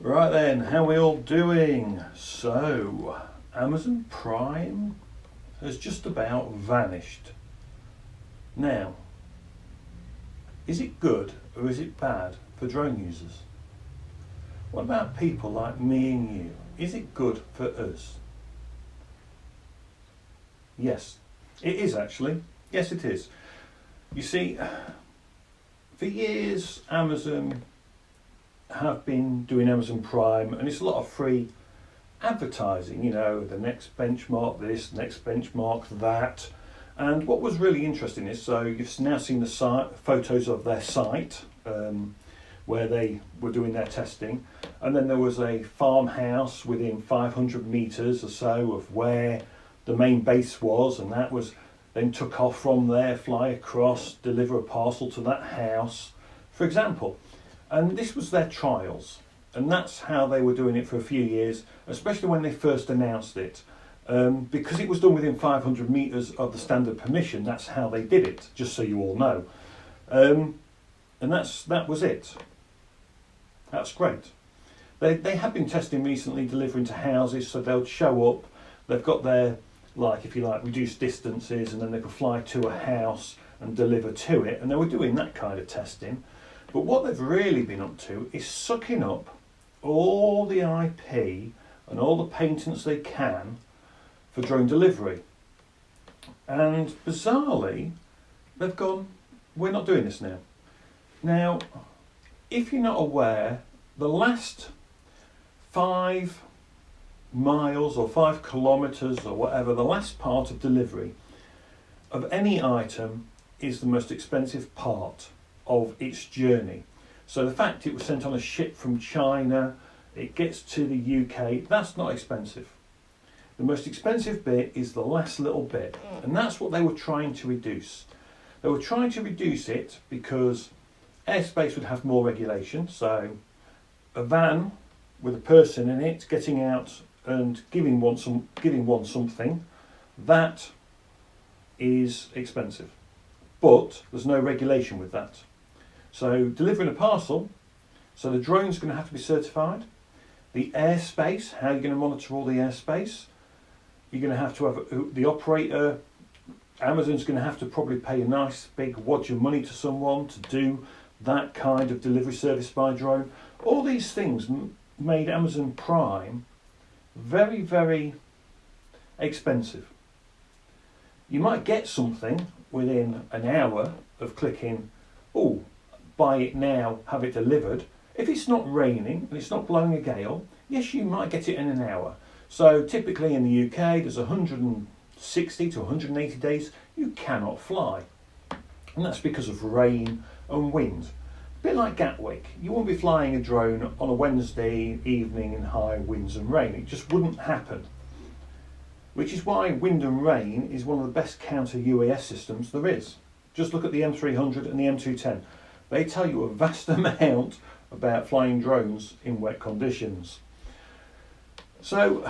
Right then, how are we all doing? So, Amazon Prime has just about vanished. Now, is it good or is it bad for drone users? What about people like me and you? Is it good for us? Yes, it is actually. Yes, it is. You see, for years, Amazon have been doing Amazon Prime, and it's a lot of free advertising, you know, the next benchmark this, next benchmark that. And what was really interesting is, so you've now seen the photos of their site where they were doing their testing, and then there was a farmhouse within 500 metres or so of where the main base was, and that was then took off from there, fly across, deliver a parcel to that house, for example. And this was their trials, and that's how they were doing it for a few years, especially when they first announced it. Because it was done within 500 metres of the standard permission, that's how they did it, just so you all know. And that was it. That's great. They have been testing recently, delivering to houses, so they'll show up, they've got their, like, if you like, reduced distances, and then they can fly to a house and deliver to it, and they were doing that kind of testing. But what they've really been up to is sucking up all the IP and all the patents they can for drone delivery. And bizarrely, they've gone, we're not doing this now. Now, if you're not aware, the last 5 miles or 5 kilometres or whatever, the last part of delivery of any item is the most expensive part of its journey. So the fact it was sent on a ship from China, it gets to the UK, that's not expensive. The most expensive bit is the last little bit, and that's what they were trying to reduce. They were trying to reduce it because airspace would have more regulation, so a van with a person in it getting out and giving one something, that is expensive. But there's no regulation with that. So delivering a parcel, so the drone's going to have to be certified. The airspace, how you're going to monitor all the airspace. You're going to have the operator. Amazon's going to have to probably pay a nice big wad of money to someone to do that kind of delivery service by drone. All these things made Amazon Prime very, very expensive. You might get something within an hour of clicking, oh, buy it now, have it delivered. If it's not raining and it's not blowing a gale, yes, you might get it in an hour. So typically in the UK, there's 160 to 180 days you cannot fly. And that's because of rain and wind. A bit like Gatwick, you won't be flying a drone on a Wednesday evening in high winds and rain. It just wouldn't happen. Which is why wind and rain is one of the best counter UAS systems there is. Just look at the M300 and the M210. They tell you a vast amount about flying drones in wet conditions. So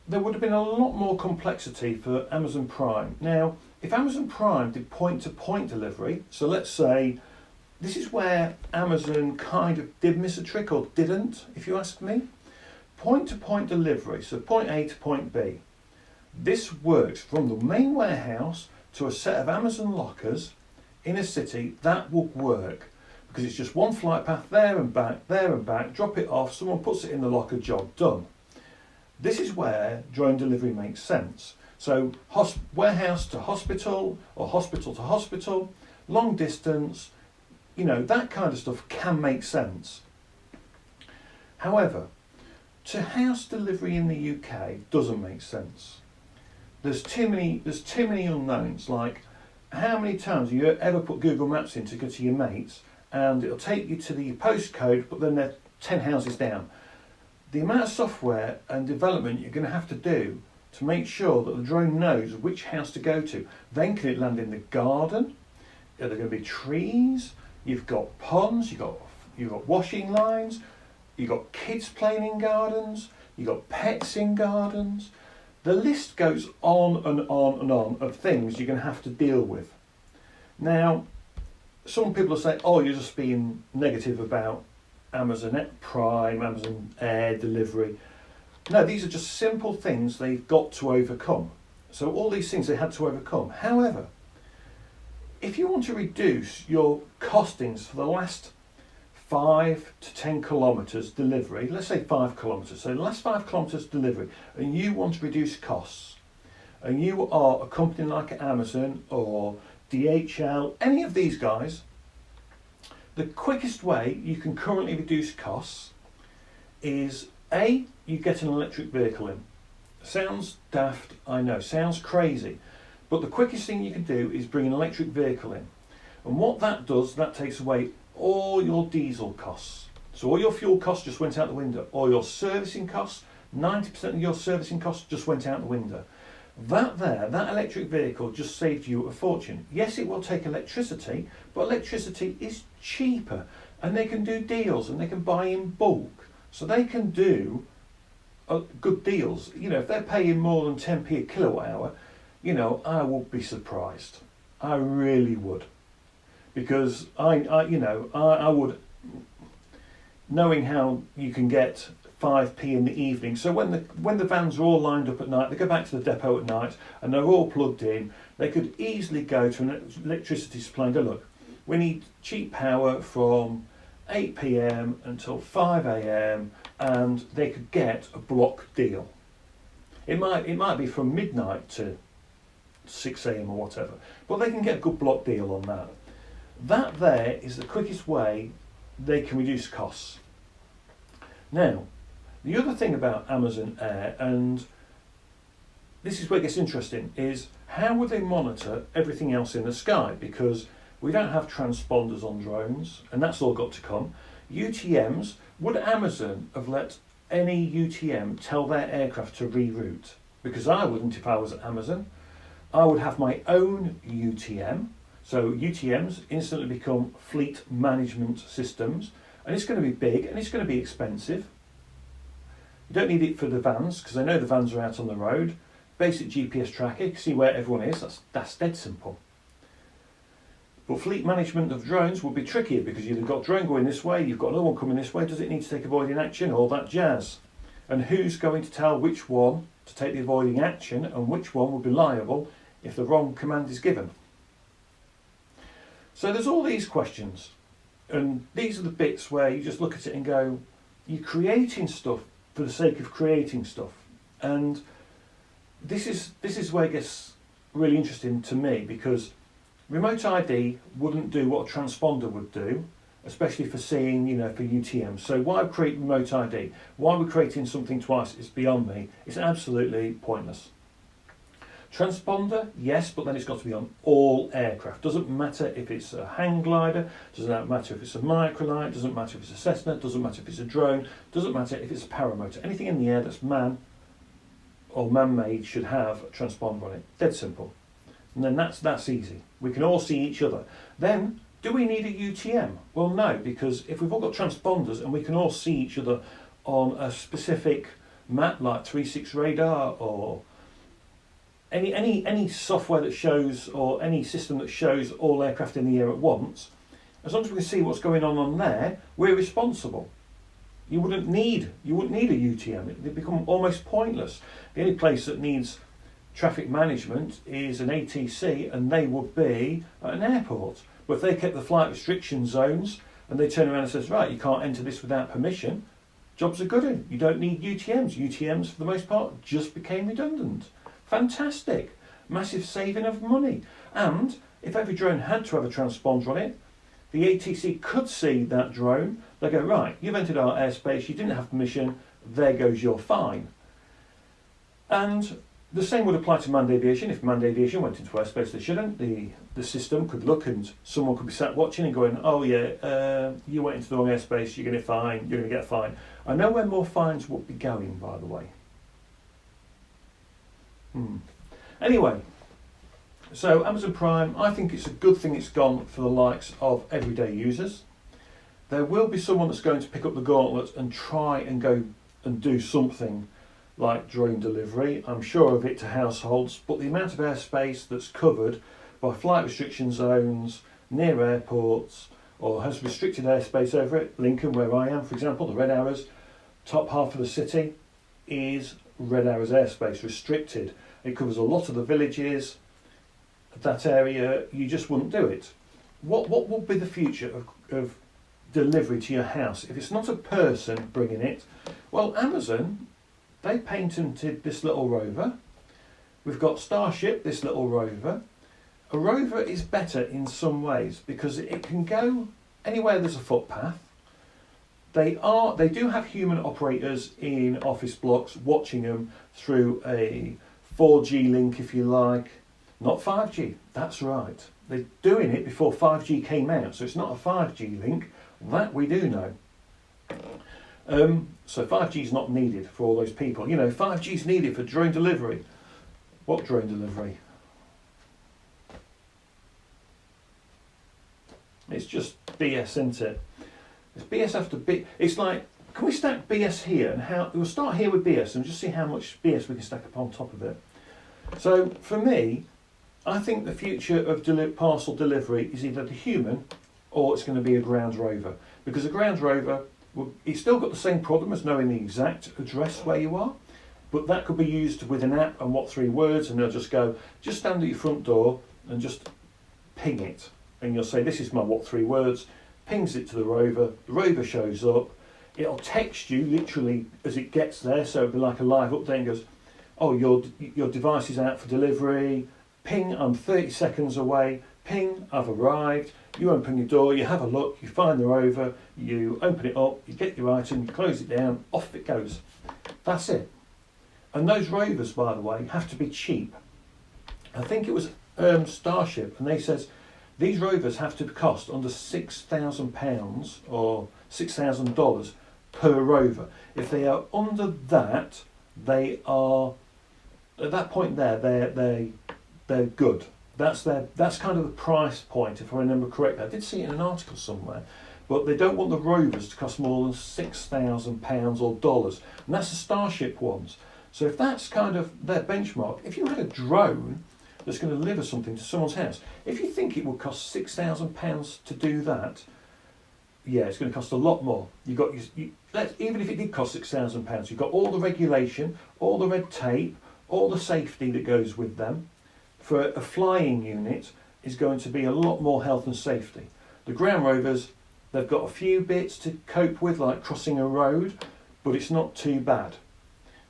there would have been a lot more complexity for Amazon Prime. Now, if Amazon Prime did point-to-point delivery, so let's say, this is where Amazon kind of did miss a trick, or didn't, if you ask me. Point-to-point delivery, so point A to point B. This works from the main warehouse to a set of Amazon lockers in a city. That will work because it's just one flight path there and back, drop it off, someone puts it in the locker, job done. This is where drone delivery makes sense. So warehouse to hospital or hospital to hospital, long distance, you know, that kind of stuff can make sense. However, to house delivery in the UK doesn't make sense. There's too many unknowns. Like, how many times have you ever put Google Maps in to go to your mates and it'll take you to the postcode, but then they're 10 houses down? The amount of software and development you're going to have to do to make sure that the drone knows which house to go to. Then can it land in the garden? Are there going to be trees? You've got ponds, you've got washing lines, you've got kids playing in gardens, you've got pets in gardens. The list goes on and on and on of things you're going to have to deal with. Now, some people will say, oh, you're just being negative about Amazon Prime, Amazon Air delivery. No, these are just simple things they've got to overcome. So all these things they had to overcome. However, if you want to reduce your costings for the last 5 to 10 kilometres delivery, let's say 5 kilometres, so the last 5 kilometres delivery, and you want to reduce costs, and you are a company like Amazon or DHL, any of these guys, the quickest way you can currently reduce costs is A, you get an electric vehicle in. Sounds daft, I know, sounds crazy, but the quickest thing you can do is bring an electric vehicle in. And what that does, that takes away all your diesel costs. So all your fuel costs just went out the window. All your servicing costs, 90% of your servicing costs just went out the window. That electric vehicle just saved you a fortune. Yes, it will take electricity, but electricity is cheaper, and they can do deals and they can buy in bulk. So they can do good deals. You know, if they're paying more than 10p a kilowatt hour, you know, I would be surprised. I really would. Because I would, knowing how you can get 5p in the evening. So when the vans are all lined up at night, they go back to the depot at night and they're all plugged in, they could easily go to an electricity supply and go, look, we need cheap power from 8 p.m. until 5 a.m. and they could get a block deal. It might be from midnight to 6 a.m. or whatever, but they can get a good block deal on that. That there is the quickest way they can reduce costs. Now, the other thing about Amazon Air, and this is where it gets interesting, is how would they monitor everything else in the sky? Because we don't have transponders on drones, and that's all got to come. UTMs, would Amazon have let any UTM tell their aircraft to reroute? Because I wouldn't if I was at Amazon. I would have my own UTM. So UTMs instantly become fleet management systems, and it's going to be big and it's going to be expensive. You don't need it for the vans because I know the vans are out on the road. Basic GPS tracking, see where everyone is, that's dead simple. But fleet management of drones will be trickier because you've got a drone going this way, you've got another one coming this way, does it need to take avoiding action, all that jazz. And who's going to tell which one to take the avoiding action and which one will be liable if the wrong command is given? So there's all these questions, and these are the bits where you just look at it and go, you're creating stuff for the sake of creating stuff. And this is where it gets really interesting to me, because remote ID wouldn't do what a transponder would do, especially for seeing, you know, for UTM. So why create remote ID? Why we're creating something twice is beyond me. It's absolutely pointless. Transponder, yes, but then it's got to be on all aircraft. Doesn't matter if it's a hang glider, doesn't matter if it's a microlight, doesn't matter if it's a Cessna, doesn't matter if it's a drone, doesn't matter if it's a paramotor. Anything in the air that's man or man-made should have a transponder on it. Dead simple. And then that's easy. We can all see each other. Then, do we need a UTM? Well, no, because if we've all got transponders and we can all see each other on a specific map like 3.6 radar or any software that shows, or any system that shows all aircraft in the air at once, as long as we can see what's going on there, we're responsible. You wouldn't need a UTM. It'd become almost pointless. The only place that needs traffic management is an ATC, and they would be at an airport. But if they kept the flight restriction zones and they turn around and says, right, you can't enter this without permission, jobs are good in. You don't need UTMs. UTMs, for the most part, just became redundant. Fantastic. Massive saving of money. And if every drone had to have a transponder on it, the ATC could see that drone. They go, right, you've entered our airspace, you didn't have permission, there goes your fine. And the same would apply to manned aviation. If manned aviation went into airspace they shouldn't, the system could look and someone could be sat watching and going, oh yeah, you went into the wrong airspace, you're going to get a fine. I know where more fines would be going, by the way. Anyway, so Amazon Prime, I think it's a good thing it's gone for the likes of everyday users. There will be someone that's going to pick up the gauntlet and try and go and do something like drone delivery. I'm sure of it to households, but the amount of airspace that's covered by flight restriction zones, near airports, or has restricted airspace over it. Lincoln, where I am, for example, the red arrows, top half of the city is red arrows airspace restricted. It covers a lot of the villages. That area, you just wouldn't do it. What will be the future of delivery to your house if it's not a person bringing it? Well, Amazon, they patented this little rover. We've got Starship, this little rover. A rover is better in some ways because it can go anywhere there's a footpath. They do have human operators in office blocks watching them through a 4G link, if you like. Not 5G, that's right. They're doing it before 5G came out, so it's not a 5G link. That we do know. So 5G is not needed for all those people. You know, 5G is needed for drone delivery. What drone delivery? It's just BS, isn't it? It's BS after BS. It's like, can we stack BS here? And we'll start here with BS and just see how much BS we can stack up on top of it. So for me, I think the future of parcel delivery is either the human or it's going to be a ground rover. Because a ground rover, it's still got the same problem as knowing the exact address where you are, but that could be used with an app and what 3 words, and they'll just go, just stand at your front door and just ping it. And you'll say, this is my what 3 words, pings it to the rover shows up, it'll text you literally as it gets there, so it'll be like a live update and goes, oh, your device is out for delivery, ping, I'm 30 seconds away, ping, I've arrived, you open your door, you have a look, you find the rover, you open it up, you get your item, you close it down, off it goes. That's it. And those rovers, by the way, have to be cheap. I think it was Starship, and they says these rovers have to cost under £6,000 or $6,000 per rover. If they are under that, they are, at that point there, they're good. That's kind of the price point, if I remember correctly. I did see it in an article somewhere, but they don't want the rovers to cost more than £6,000 or dollars, and that's the Starship ones. So if that's kind of their benchmark, if you had a drone that's going to deliver something to someone's house, if you think it would cost £6,000 to do that, yeah, it's going to cost a lot more. Even if it did cost £6,000, you've got all the regulation, all the red tape, all the safety that goes with them. For a flying unit is going to be a lot more health and safety. The ground rovers, they've got a few bits to cope with, like crossing a road, but it's not too bad.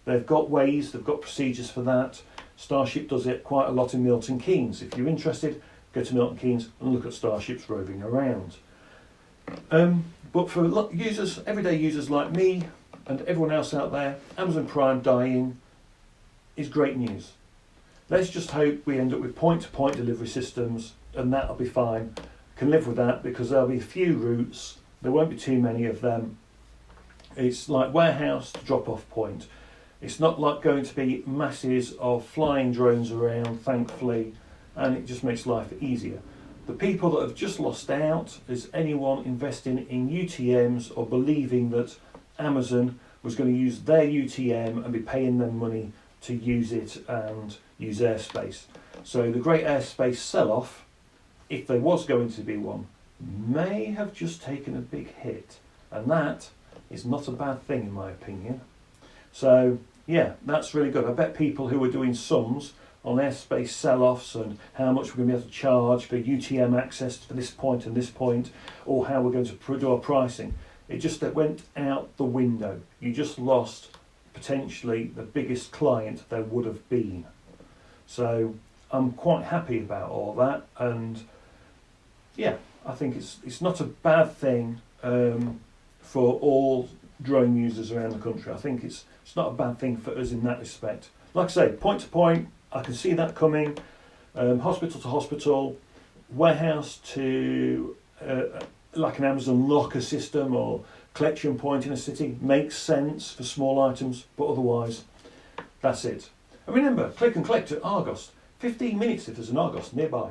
They've got ways, they've got procedures for that. Starship does it quite a lot in Milton Keynes. If you're interested, go to Milton Keynes and look at Starships roving around. But for users, everyday users like me and everyone else out there, Amazon Prime dying is great news. Let's just hope we end up with point-to-point delivery systems, and that'll be fine. Can live with that because there'll be a few routes, there won't be too many of them. It's like warehouse to drop-off point. It's not like going to be masses of flying drones around, thankfully, and it just makes life easier. The people that have just lost out is anyone investing in UTMs or believing that Amazon was going to use their UTM and be paying them money to use it and use airspace. So the great airspace sell-off, if there was going to be one, may have just taken a big hit, and that is not a bad thing in my opinion. So yeah, that's really good. I bet people who are doing sums on airspace sell-offs and how much we're going to be able to charge for UTM access for this point and this point, or how we're going to do our pricing, it just went out the window. You just lost potentially the biggest client there would have been. So I'm quite happy about all that, and yeah, I think it's not a bad thing for all drone users around the country. I think it's not a bad thing for us in that respect. Like I say, point to point, I can see that coming. Hospital to hospital, warehouse to like an Amazon locker system or collection point in a city makes sense for small items, but otherwise, that's it. And remember, click and collect at Argos. 15 minutes if there's an Argos nearby.